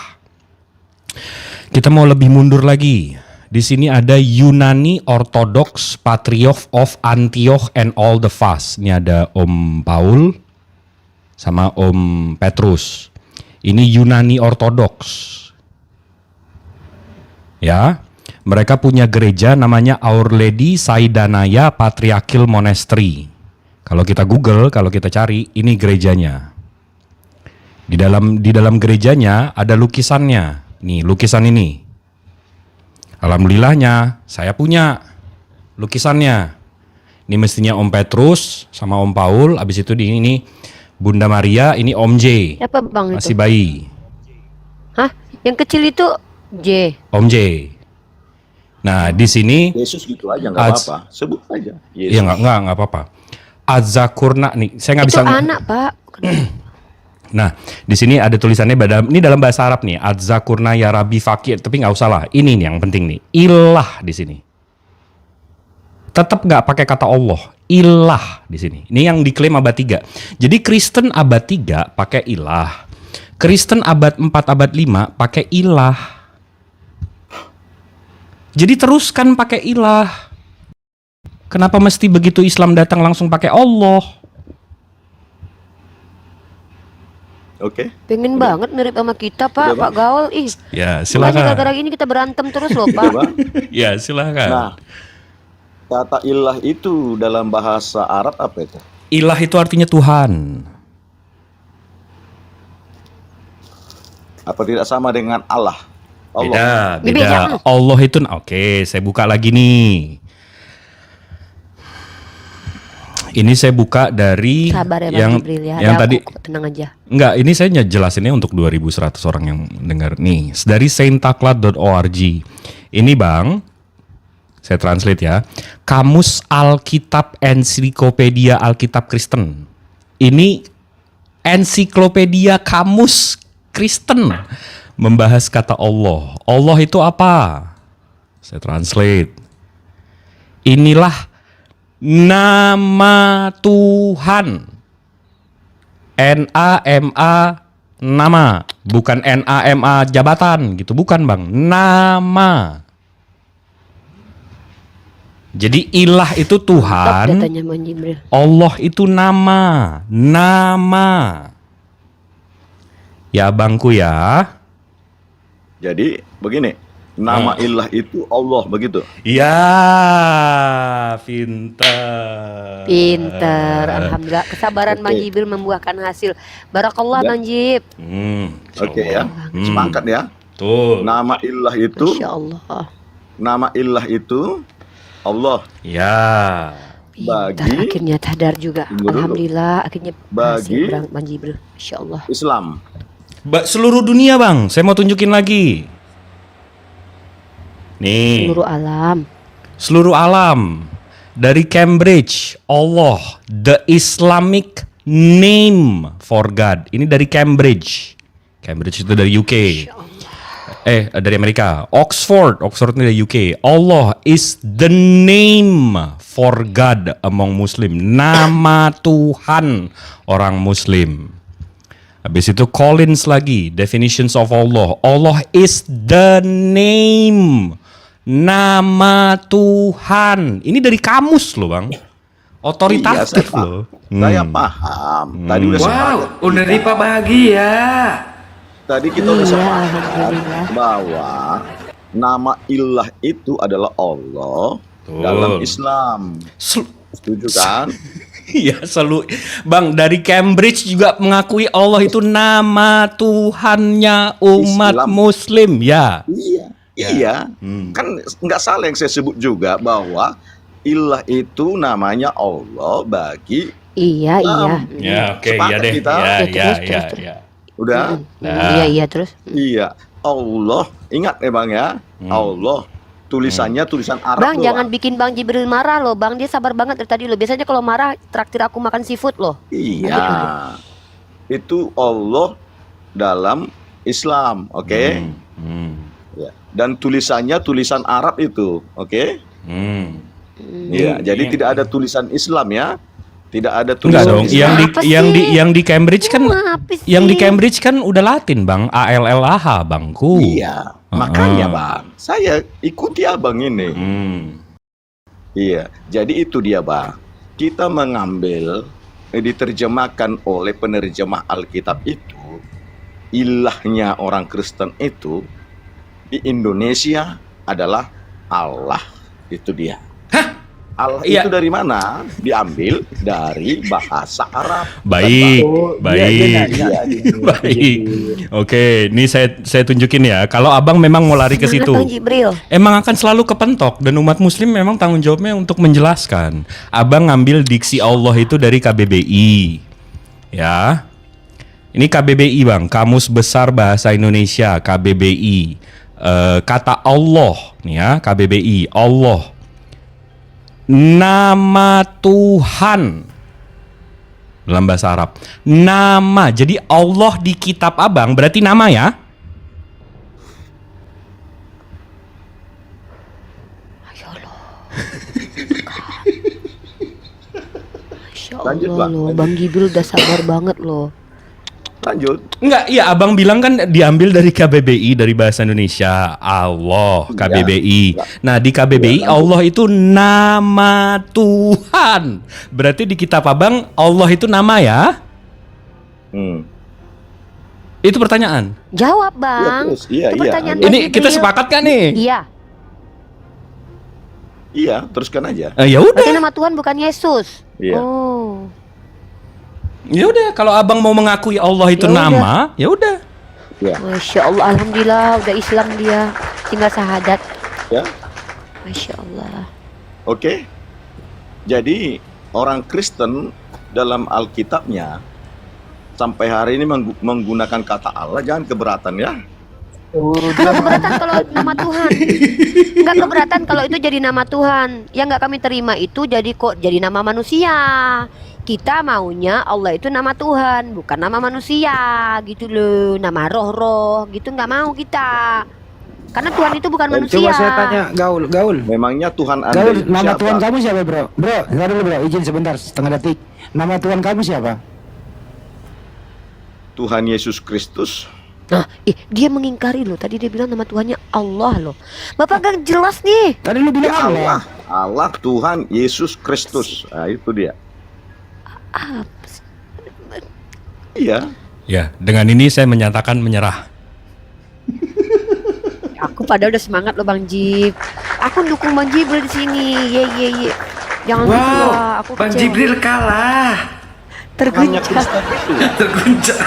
Kita mau lebih mundur lagi. Di sini ada Yunani Orthodox Patriarch of Antioch and all the Fast. Ini ada Om Paul sama Om Petrus. Ini Yunani Orthodox. Ya. Mereka punya gereja namanya Our Lady Saidanaya Patriarchal Monastery. Kalau kita Google, kalau kita cari, ini gerejanya. Di dalam gerejanya ada lukisannya. Nih, lukisan ini. Alhamdulillahnya, saya punya lukisannya. Ini mestinya Om Petrus sama Om Paul. Habis itu ini Bunda Maria, ini Om J. Siapa bang Masih itu? bayi. Hah? Yang kecil itu J. Om J. Nah, di sini Yesus gitu aja nggak apa-apa, sebut aja. Yesus. ya nggak apa-apa. Adzakurna nih, saya nggak Itu bisa. anak pak. Nah, di sini ada tulisannya ini dalam bahasa Arab nih, Adzakurna ya Rabbi Fakir, tapi nggak usah lah. Ini nih yang penting nih, ilah di sini. Tetap nggak pakai kata Allah, ilah di sini. Ini yang diklaim abad 3. Jadi Kristen abad 3 pakai ilah. Kristen abad 4, abad 5 pakai ilah. Jadi teruskan pakai ilah. Kenapa mesti begitu Islam datang langsung pakai Allah? Oke. Pengen banget mirip sama kita pak, Udah, Pak Gaul. Ih, Ya, makanya silakan. gara-gara ini kita berantem terus loh Udah, pak. Bang? Ya, silakan. Nah, kata ilah itu dalam bahasa Arab apa itu? Ilah itu artinya Tuhan. Apa tidak sama dengan Allah? Allah. Beda, Beda. beda. Allah itu, oke, saya buka lagi nih. Ini saya buka dari Sabar ya Bang yang Jibril ya. yang Ada tadi aku kok, tenang aja. enggak, ini saya jelasinnya untuk 2.100 orang yang dengar nih. Dari saintaklat.org. Ini Bang, saya translate ya. Kamus Alkitab Ensiklopedia Alkitab Kristen. Ini ensiklopedia kamus Kristen membahas kata Allah. Allah itu apa? Saya translate. Inilah nama Tuhan. N-A-M-A nama, bukan N-A-M-A jabatan gitu, bukan Bang. Nama. Jadi ilah itu Stop Tuhan, datanya Bang Jibril. Allah itu nama. Nama. Ya abangku ya. Jadi begini, nama ilah itu Allah begitu. Ya, pintar. Pinter, alhamdulillah. Kesabaran Oke. Bang Jibril membuahkan hasil. Barakallah Ya. Bang Jib. Oke ya, sepakat ya. Tuh. Nama ilah itu, Masya Allah. nama ilah itu Allah. Ya. Pintar, Bagi- akhirnya sadar juga. Tunggu dulu. Alhamdulillah, akhirnya Bagi- berhasil Bang Jibril. Masya Allah. Islam. Seluruh dunia Bang, saya mau tunjukin lagi. Nih, Seluruh alam. seluruh alam. Dari Cambridge, Allah, the Islamic name for God. Ini dari Cambridge. Cambridge itu dari UK. Dari Amerika. Oxford ini dari UK. Allah is the name for God among Muslim. Nama Tuhan orang Muslim. Habis itu Collins lagi, definitions of Allah. Allah is the name. Nama Tuhan. Ini dari kamus loh Bang. Otoritatif Iya, loh. Saya paham. Tadi udah Wow, sepakat. udah Ripa bahagia. Tadi kita udah Iya, sepakat alhamdulillah. bahwa nama ilah itu adalah Allah dalam Islam. Setuju kan? Iya selalu Bang, dari Cambridge juga mengakui Allah itu nama Tuhannya umat Islam. Muslim ya. Iya. Iya. Kan nggak salah yang saya sebut juga bahwa ilah itu namanya Allah bagi Iya, iya. Islam. Ya oke, Sepakat iya deh. kita. Ya, Ya, ya, terus, ya, terus. ya. Udah? Iya iya terus. Iya. Allah, ingat ya Bang ya. Allah. Tulisannya tulisan Arab Bang, doang. jangan bikin Bang Jibril marah loh, Bang. Dia sabar banget dari tadi loh. Biasanya kalau marah traktir aku makan seafood loh. Iya. Itu Allah dalam Islam, oke? Ya. Dan tulisannya tulisan Arab itu, oke? Iya, jadi tidak ada tulisan Islam ya. Tidak ada Enggak tulisan dong, Islam. Apa sih? yang di Cambridge kan Apa sih? yang di Cambridge kan udah Latin, Bang. ALLAH, Bangku. Iya, makanya Bang, saya ikuti Abang ini. Iya, jadi itu dia Bang. Kita mengambil diterjemahkan oleh penerjemah Alkitab itu, ilahnya orang Kristen itu di Indonesia adalah Allah. Itu dia. Allah Iya. itu dari mana? Diambil dari bahasa Arab. Baik, baik. Iya, Baik. Oke, ini saya tunjukin ya. Kalau Abang memang mau lari ke Semangat, situ, Bang Jibril. emang akan selalu kepentok dan umat muslim memang tanggung jawabnya untuk menjelaskan. Abang ngambil diksi Allah itu dari KBBI. Ya. Ini KBBI, Bang, Kamus Besar Bahasa Indonesia, KBBI. Kata Allah nih ya, KBBI, Allah. Nama Tuhan dalam bahasa Arab. Nama. Jadi Allah di kitab Abang berarti nama ya? Ya Allah. Masya Lanjut, Allah Bang. loh, Bang Jibril udah sabar banget loh. Lanjut. Enggak, iya Abang bilang kan diambil dari KBBI, dari bahasa Indonesia. Allah, KBBI. Nah, di KBBI Allah itu nama Tuhan. Berarti di kitab Abang Allah itu nama ya? Itu pertanyaan. Jawab Iya, Bang. terus. Iya, Itu iya. pertanyaan Bang Ini kita Jibril. sepakat kan nih? Iya. Iya, teruskan aja. Ya Berarti udah. nama Tuhan bukan Yesus. Iya. Oh. Ya udah, kalau Abang mau mengakui Allah itu Ya udah. nama, ya udah. Ya. Masya Allah, alhamdulillah udah Islam dia. Tinggal syahadat. Ya. Masya Allah. Oke. Jadi orang Kristen dalam Alkitabnya sampai hari ini menggunakan kata Allah, jangan keberatan ya. Nggak keberatan kalau nama Tuhan. Nggak keberatan kalau itu jadi nama Tuhan. Yang nggak kami terima itu jadi nama manusia. Kita maunya Allah itu nama Tuhan, bukan nama manusia gitu loh. Nama roh-roh gitu nggak mau kita. Karena Tuhan itu bukan manusia. Coba saya tanya, Gaul. Memangnya Tuhan Anda Gaul, itu nama siapa? Tuhan kamu siapa, bro? Bro, ntar dulu bro, izin sebentar, setengah detik. Nama Tuhan kamu siapa? Tuhan Yesus Kristus. Nah, dia mengingkari loh. Tadi dia bilang nama Tuhannya Allah loh. Bapak gak jelas nih. Tadi lu bilang Allah. Allah Tuhan Yesus Kristus. Nah, itu dia. Iya. Ya, dengan ini saya menyatakan menyerah. Aku padahal udah semangat loh Bang Jib. Aku dukung Bang Jibril di sini. Ye. Jangan gitu lah. Aku Bang kecewa. Jibril kalah. Hanya Terguncang. Kristen itu. Terguncang.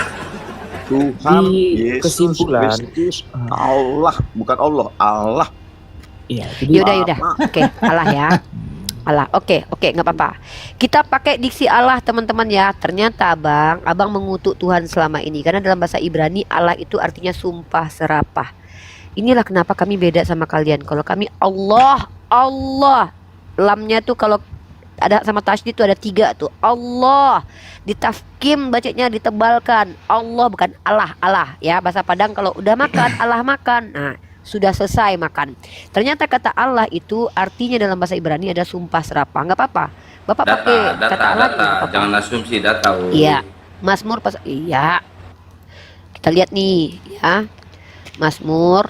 Tuhan Di Yesus kesimpulan. Kristus. Allah, bukan Allah. Allah. Iya, jadi Yaudah. Oke, Allah ya. Allah. Oke, nggak apa-apa. Kita pakai diksi Allah teman-teman ya. Ternyata abang mengutuk Tuhan selama ini. Karena dalam bahasa Ibrani Allah itu artinya sumpah serapah. Inilah kenapa kami beda sama kalian. Kalau kami Allah. Lamnya tuh kalau ada sama tasydid tuh ada 3 tuh. Allah. Ditafkim bacanya ditebalkan. Allah bukan Allah ya. Bahasa Padang kalau udah makan Allah makan. Nah, sudah selesai makan. Ternyata kata Allah itu artinya dalam bahasa Ibrani ada sumpah serapah. Nggak apa-apa. Bapak pakai kata Allah nggak apa-apa. Jangan asumsi data. Iya. Mazmur iya. Kita lihat nih ya. Mazmur.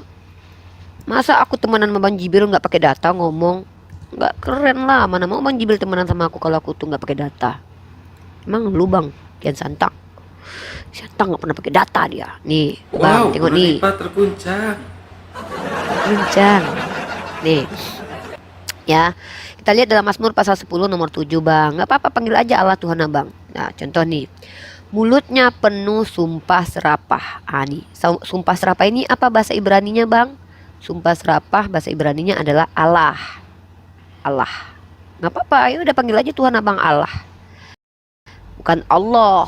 Masa aku temenan sama Bang Jibril nggak pakai data ngomong? Nggak keren lah. Mana mau Bang Jibril temenan sama aku kalau aku tuh nggak pakai data. Emang lu Bang kian santang. Santang nggak pernah pakai data dia. Nih, Bang, tengok nih. Terguncang. Bincang. Nih. Ya. Kita lihat dalam Mazmur pasal 10 nomor 7, Bang. Enggak apa-apa panggil aja Allah Tuhan Abang. Nah, contoh nih. Mulutnya penuh sumpah serapah. Nih. Sumpah serapah ini apa bahasa Ibraninya, Bang? Sumpah serapah bahasa Ibraninya adalah Allah. Enggak apa-apa, ya udah panggil aja Tuhan Abang Allah. Bukan Allah.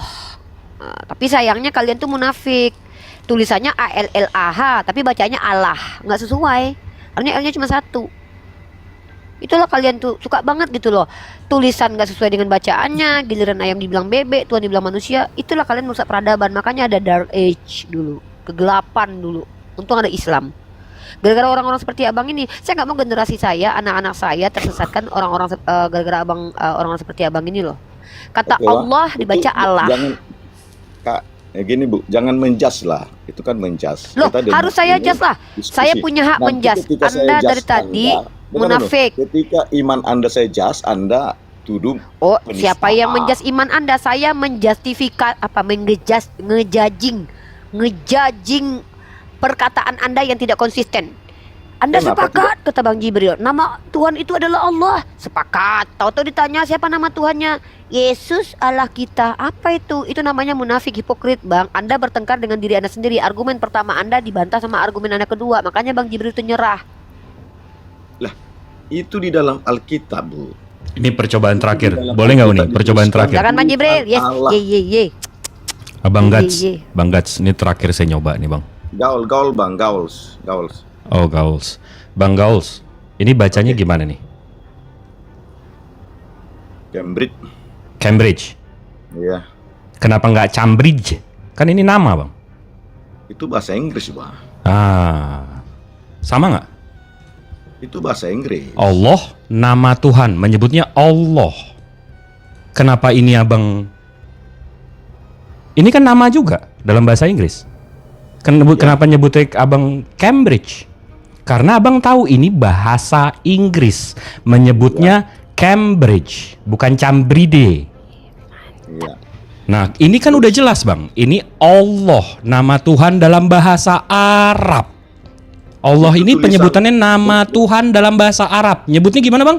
Tapi sayangnya kalian tuh munafik. Tulisannya ALLAH tapi bacanya Allah, nggak sesuai. Artinya L-nya cuma satu. Itulah kalian tuh suka banget gitu loh. Tulisan nggak sesuai dengan bacaannya, giliran ayam dibilang bebek, Tuhan dibilang manusia. Itulah kalian merusak peradaban. Makanya ada dark age dulu, kegelapan dulu. Untung ada Islam. Gara-gara orang-orang seperti abang ini, saya nggak mau generasi saya, anak-anak saya tersesatkan gara-gara orang-orang seperti abang ini loh. Kata Oke, Wak. Allah dibaca Itu Allah. Jangan, Kak, gini Bu, jangan menjas lah. Itu kan menjas. Loh, Kita harus saya jas lah. diskusi. Saya punya hak Nanti menjas. ketika saya Anda jas dari tadi Anda, dengar dulu. munafik. Ketika iman Anda saya jas, Anda tuduh Oh, penistaan. siapa yang menjas iman Anda? Saya menjustifikat ngejajing perkataan Anda yang tidak konsisten. Anda Kenapa sepakat, kata Bang Jibril, nama Tuhan itu adalah Allah. Sepakat. Tahu-tahu ditanya siapa nama Tuhannya? Yesus Allah kita. Apa itu? Itu namanya munafik, hipokrit, Bang. Anda bertengkar dengan diri Anda sendiri. Argumen pertama Anda dibantah sama argumen Anda kedua. Makanya Bang Jibril itu nyerah. Itu di dalam Alkitab, Bu. Ini percobaan terakhir. Dalam Boleh nggak Uni? Alkitab Percobaan dituliskan. terakhir. Silakan Bang Jibril. Yes. Allah. Ye. Abang Gats. Ye. Bang Gats, ini terakhir saya nyoba nih Bang. Gaul Bang, Gauls. Oh Gauls. Bang Gauls, ini bacanya gimana nih? Cambridge. Cambridge. Iya. Kenapa nggak Cambridge? Kan ini nama Bang. Itu bahasa Inggris, Bang. Sama nggak? Itu bahasa Inggris. Allah, nama Tuhan, menyebutnya Allah. Kenapa ini abang? Ini kan nama juga dalam bahasa Inggris. Kenapa nyebutnya abang Cambridge? Karena abang tahu ini bahasa Inggris, menyebutnya Cambridge, bukan Cambride. Iya. Nah, ini kan udah jelas bang. Ini Allah, nama Tuhan dalam bahasa Arab. Allah Itu ini tulisan- penyebutannya nama Tuhan dalam bahasa Arab. Nyebutnya gimana bang?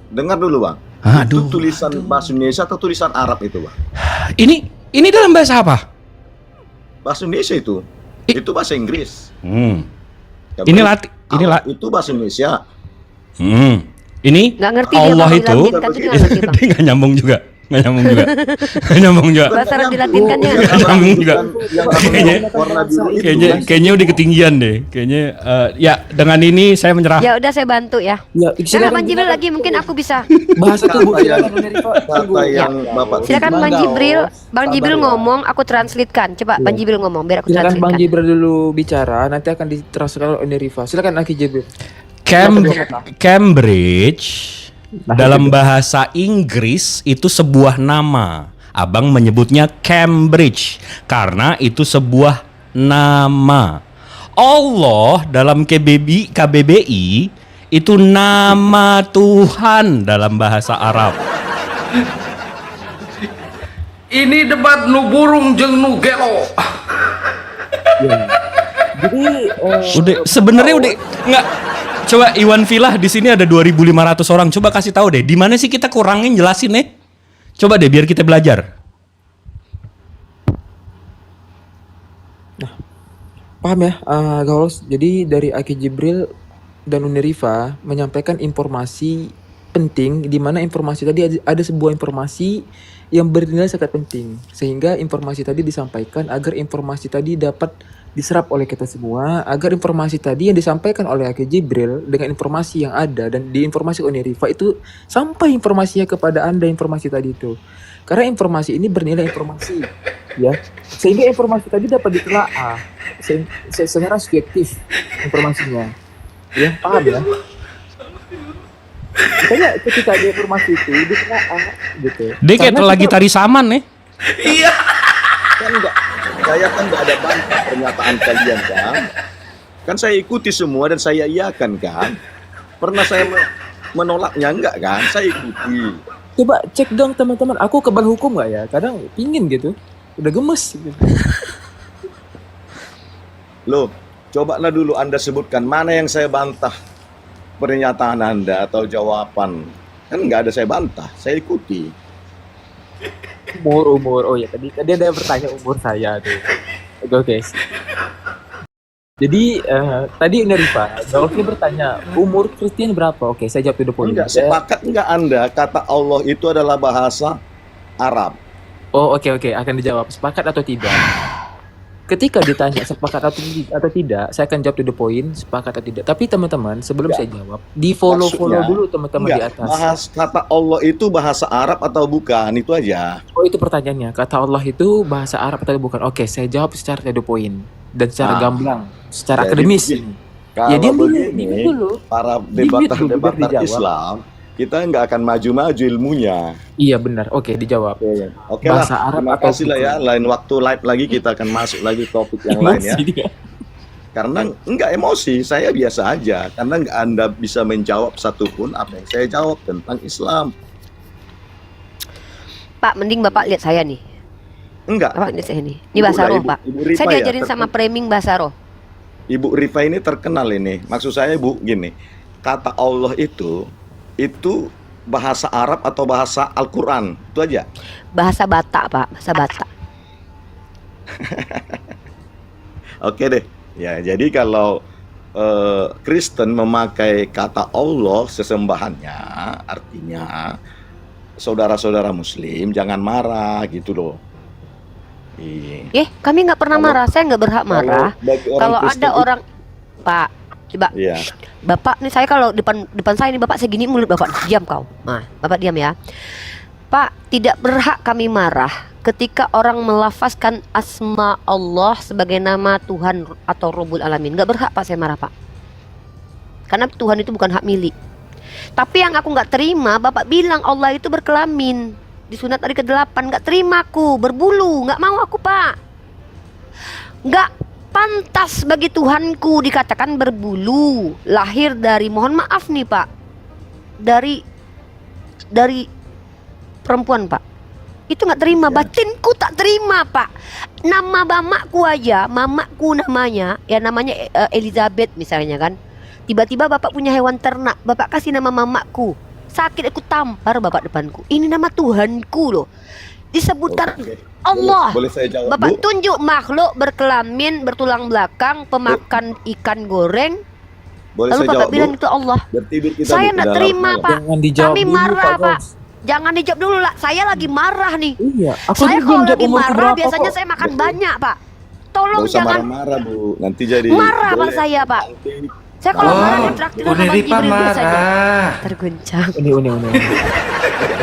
Dengar dulu, Bang. Aduh, Itu tulisan bahasa Indonesia atau tulisan Arab itu, Bang? Ini dalam bahasa apa? Bahasa Indonesia itu. Itu bahasa Inggris. Ya, Ini berarti itu bahasa Indonesia. Ini Nggak ngerti dia Allah bahasa itu Latin kan, tuh dia nggak ngerti, Bang. dia nggak nyambung juga. Nggak nyambung juga. Bahasa Arab dilatinkannya. Nyambung juga. Kayaknya- warna biru itu. Kayaknya udah ketinggian deh. Kayaknya ya dengan ini saya menyerah. Ya udah saya bantu ya. Ya, Silakan Bang Jibril lagi, mungkin aku bisa. bahasa tubuh silakan Rifa. Kata yang Bapak Silakan Bang Bang Jibril. Gaus, Bang Jibril sabar ya. ngomong, aku translatekan. Coba Bang Jibril ngomong biar aku Silakan Bang translatekan. Jibril dulu bicara, nanti akan ditranslate oleh Rifa. Silakan Aki Jibril. Cambridge dalam bahasa Inggris itu sebuah nama. Abang menyebutnya Cambridge karena itu sebuah nama. Allah dalam KBBI itu nama Tuhan dalam bahasa Arab. Ini debat nu burung jeung nu gelo. Jadi Udah sebenarnya udah nggak. Coba Iwan Villa di sini ada 2.500 orang. Coba kasih tahu deh, di mana sih kita kurangin jelasin nih? Coba deh biar kita belajar. paham ya, Gauls. Jadi dari Aki Jibril dan Unirifa menyampaikan informasi penting, di mana informasi tadi ada sebuah informasi yang bernilai sangat penting, sehingga informasi tadi disampaikan agar informasi tadi dapat diserap oleh kita semua, agar informasi tadi yang disampaikan oleh Aki Jibril dengan informasi yang ada dan di informasi Unirifa itu sampai informasinya kepada Anda, informasi tadi itu. Karena informasi ini bernilai informasi, ya, sehingga informasi tadi dapat ditelaah secara subjektif informasinya, ya, paham ya? Makanya ketika ada informasi itu ditelaah, gitu. Dia kayak Karena lagi kita- tari saman nih. Iya. kan enggak, saya kan enggak ada bantah pernyataan kalian kan. Kan saya ikuti semua dan saya iakan kan. Pernah saya menolaknya enggak kan? Saya ikuti. Coba cek dong teman-teman, aku kebal hukum nggak ya? Kadang pingin gitu, udah gemes. Gitu. Loh, cobalah dulu Anda sebutkan mana yang saya bantah pernyataan Anda atau jawaban. Kan nggak ada saya bantah, saya ikuti. Umur, oh ya tadi ada yang bertanya umur saya tuh. Oke. Jadi tadi Nerifa, Gaulnya bertanya umur Christian berapa? Oke, saya jawab to the point. Enggak, sepakat enggak Anda kata Allah itu adalah bahasa Arab. Oh, oke, akan dijawab sepakat atau tidak. Ketika ditanya sepakat atau tidak, saya akan jawab to the point, sepakat atau tidak. Tapi teman-teman, sebelum saya jawab, di follow Maksudnya, dulu teman-teman di enggak, atas. kata Allah itu bahasa Arab atau bukan, itu aja. Oh, itu pertanyaannya. Kata Allah itu bahasa Arab atau bukan? Oke, saya jawab secara to the point dan secara gamblang, secara Jadi akademis. begini, Ya, kalau diam dulu, begini, diam dulu. para Di mute dulu, biar debater dijawab. Islam, kita nggak akan maju-maju ilmunya. Iya benar. Oke, dijawab. Oke lah, Bahasa Arab terima atau kasih lah ya. bukan? Lain waktu live lagi kita akan masuk lagi topik yang lain ya. Emosi dia. Karena nggak emosi, saya biasa aja. Karena nggak Anda bisa menjawab satupun apa yang saya jawab tentang Islam. Pak, mending Bapak lihat saya nih. Enggak. Bapak lihat saya nih. Ini Ibu bahasa lah, roh, Ibu- Pak. Ibu Rifa Saya ya, diajarin sama framing bahasa roh. Ibu Rifa ini terkenal ini. Maksud saya Bu, gini. Kata Allah itu bahasa Arab atau bahasa Al-Quran? Itu aja. Bahasa Batak, Pak. Bahasa Batak. Oke deh. Ya, jadi kalau Kristen memakai kata Allah sesembahannya, artinya saudara-saudara Muslim jangan marah gitu loh. Iya. Kami nggak pernah Kalau- marah. Saya nggak berhak marah. bagi orang Kalau Kristen ada itu- orang, Pak, coba Iya. Bapak nih, saya kalau depan saya ini Bapak segini mulut Bapak, diam kau. Nah, Bapak diam ya. Pak, tidak berhak kami marah ketika orang melafazkan asma Allah sebagai nama Tuhan atau Rabbul Alamin. Nggak berhak Pak saya marah, Pak. Karena Tuhan itu bukan hak milik. Tapi yang aku nggak terima, Bapak bilang Allah itu berkelamin. Disunat hari ke-8, nggak terima aku, berbulu, nggak mau aku, Pak. Nggak pantas bagi Tuhanku dikatakan berbulu, lahir dari, mohon maaf nih Pak, dari perempuan Pak. Itu nggak terima, batinku tak terima Pak. Nama mamaku aja, mamaku namanya, ya namanya Elizabeth misalnya kan. Tiba-tiba Bapak punya hewan ternak, Bapak kasih nama mamaku. Sakit aku tampar Bapak depanku. Ini nama Tuhanku loh. Disebutkan Oke. Allah. Boleh saya jawab, Bapak Bu? tunjuk makhluk berkelamin, bertulang belakang, pemakan ikan goreng. Boleh Lalu saya Bapak jawab, bilang Bu? itu Allah. Bertidur kita, Saya Bu, nggak dalam terima malam. Pak. Jangan dijawab Kami dulu, marah Pak Pak. Gos. Jangan dijawab dulu lah. Saya lagi marah nih. Iya, aku Saya juga kalau jawab lagi umurku marah berapa biasanya kok. saya makan Betul. banyak Pak. Nggak Tolong usah jangan marah-marah, Bu. Nanti jadi marah Pak jelek. saya Pak. Nanti Saya kalau Oh, marah ditraktir sama Uni Bang Rifa Jibril biasanya. marah. Terguncang. Uni.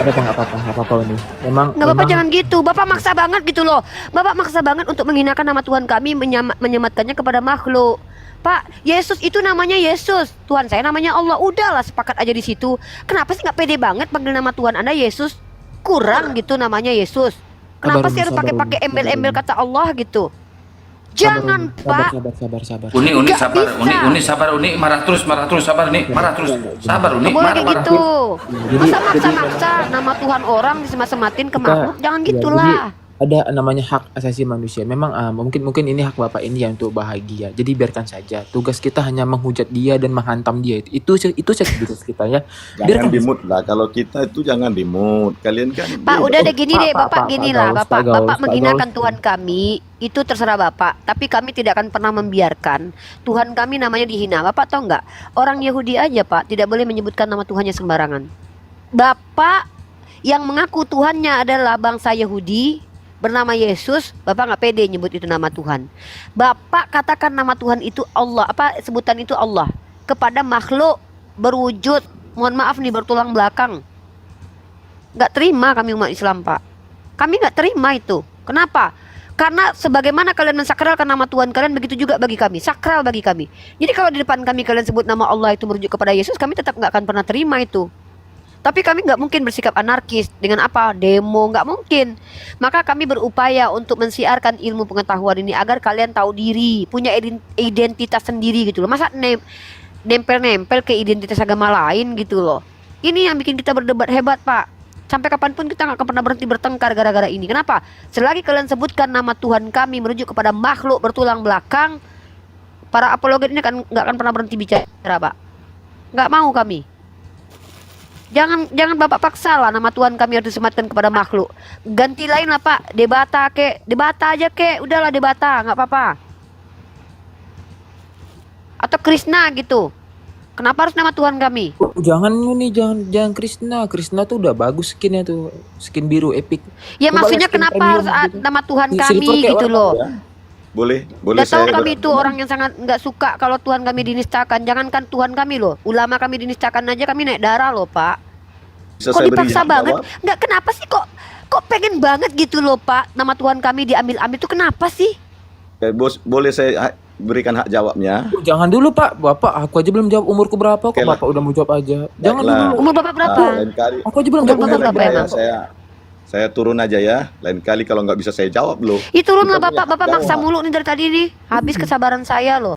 Nggak apa-apa Uni. Memang Nggak apa-apa, jangan gitu. Bapak maksa banget gitu loh. Bapak maksa banget untuk menghinakan nama Tuhan kami, menyematkannya kepada makhluk. Pak, Yesus itu namanya Yesus. Tuhan saya namanya Allah. Udahlah, sepakat aja di situ. Kenapa sih nggak pede banget panggil nama Tuhan Anda Yesus? Kurang gitu namanya Yesus. Kenapa Sabar, sih harus sabar, pakai Umi. embel-embel Sabar, kata Allah gitu? Jangan Pak. Sabar. Uni Nggak sabar, bisa. Uni sabar, Uni marah terus, sabar nih, marah terus. Sabar Uni, Nggak boleh marah, kayak marah. gitu. Jadi- Masa maksa-maksa nama Tuhan orang disemat-sematin ke makhluk? Jangan Ya, gitulah. jadi ada namanya hak asasi manusia. Memang mungkin ini hak Bapak ini ya untuk bahagia. Jadi biarkan saja. Tugas kita hanya menghujat dia dan menghantam dia. Itu tugas kita ya. jangan Biarkan dimut lah. Kalau kita itu jangan dimut. Kalian kan Pak, udah deh gini deh, Bapak gini lah, Gaus, Bapak, Gaus, Bapak Pak menghinakan Gaus. Tuhan kami, itu terserah Bapak. Tapi kami tidak akan pernah membiarkan Tuhan kami namanya dihina. Bapak tahu nggak? Orang Yahudi aja Pak tidak boleh menyebutkan nama Tuhannya sembarangan. Bapak yang mengaku Tuhannya adalah bangsa Yahudi bernama Yesus, Bapak nggak pede nyebut itu nama Tuhan. Bapak katakan nama Tuhan itu Allah, apa sebutan itu Allah kepada makhluk berwujud, mohon maaf nih, bertulang belakang. Nggak terima kami umat Islam Pak. Kami nggak terima itu. Kenapa? Karena sebagaimana kalian mensakralkan nama Tuhan kalian, begitu juga bagi kami, sakral bagi kami. Jadi kalau di depan kami kalian sebut nama Allah itu merujuk kepada Yesus, kami tetap nggak akan pernah terima itu. Tapi kami nggak mungkin bersikap anarkis dengan apa? Demo, nggak mungkin. Maka kami berupaya untuk mensiarkan ilmu pengetahuan ini agar kalian tahu diri, punya identitas sendiri gitu loh. Masa nempel-nempel ke identitas agama lain gitu loh. Ini yang bikin kita berdebat hebat Pak. Sampai kapanpun kita nggak akan pernah berhenti bertengkar gara-gara ini. Kenapa? Selagi kalian sebutkan nama Tuhan kami merujuk kepada makhluk bertulang belakang, para apologet ini nggak akan pernah berhenti bicara Pak. Nggak mau kami. Jangan Bapak paksa lah nama Tuhan kami harus disematkan kepada makhluk. Ganti lain lah Pak, debata aja udahlah debata, nggak apa-apa. Atau Krishna gitu. Kenapa harus nama Tuhan kami? Oh, jangan nih, jangan Krishna. Krishna tuh udah bagus skinnya tuh, skin biru epic. Ya Coba maksudnya skin kenapa premium harus gitu. nama Tuhan Silver kami kayak gitu orang loh. Ya. Boleh Udah tahu saya kami itu orang yang sangat nggak suka kalau Tuhan kami dinistakan. Jangankan Tuhan kami loh, ulama kami dinistakan aja kami naik darah loh Pak. bisa Kok saya beri dipaksa hak banget? jawab? Nggak, kenapa sih kok pengen banget gitu loh Pak? Nama Tuhan kami diambil-ambil tuh kenapa sih? Bos, boleh saya berikan hak jawabnya? Jangan dulu Pak, Bapak aku aja belum jawab umurku berapa kok Oke lah. Bapak udah mau jawab aja. Jangan Baiklah. dulu. Umur Bapak berapa? Lain kali, Aku aja belum Umur jawab Bapak umur berapa ya, emang? saya turun aja ya. Lain kali kalau nggak bisa saya jawab loh. Ih turunlah Kita punya Bapak hak maksa jawab. mulu nih dari tadi nih. Habis kesabaran saya loh.